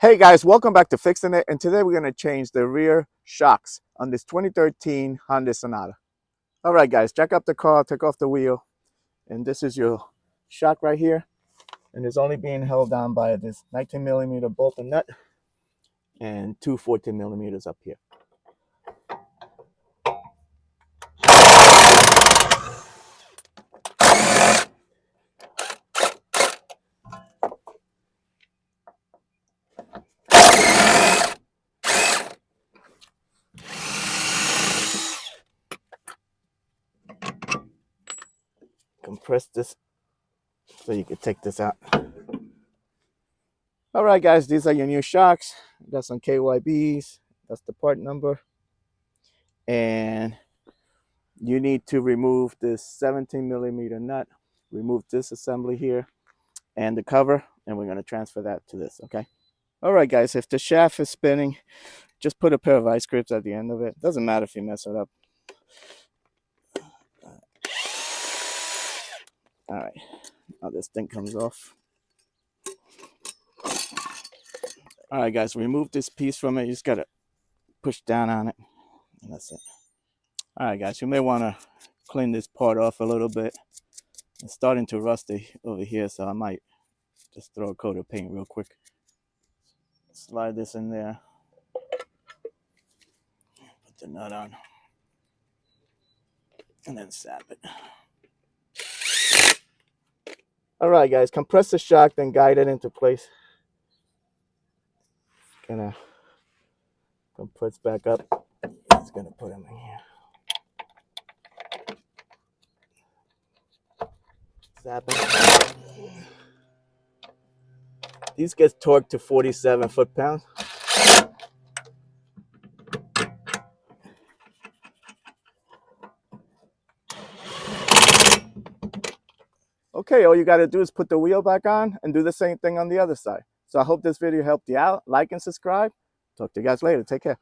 Hey guys, welcome back to Fixin' It, and today we're going to change the rear shocks on this 2013 Hyundai Sonata. All right guys, jack up the car, take off the wheel, and this is your shock right here, and it's only being held down by this 19mm bolt and nut and two 14mm up here. Compress this so you can take this out. All right guys, these are your new shocks. Got some KYBs, that's the part number, and you need to remove this 17mm nut, remove this assembly here and the cover, and we're going to transfer that to this. Okay. All right guys, if the shaft is spinning, just put a pair of ice grips at the end of it. Doesn't matter if you mess it up. All right, now this thing comes off. All right guys, remove this piece from it. You just got to push down on it, and that's it. All right guys, you may want to clean this part off a little bit. It's starting to rust over here, so I might just throw a coat of paint real quick. Slide this in there, put the nut on, and then sap it. All right guys, compress the shock, then guide it into place. Gonna compress back up. Just gonna put them in here. Zap it. These get torqued to 47 foot-pounds. Okay, all you got to do is put the wheel back on and do the same thing on the other side. So I hope this video helped you out. Like and subscribe. Talk to you guys later. Take care.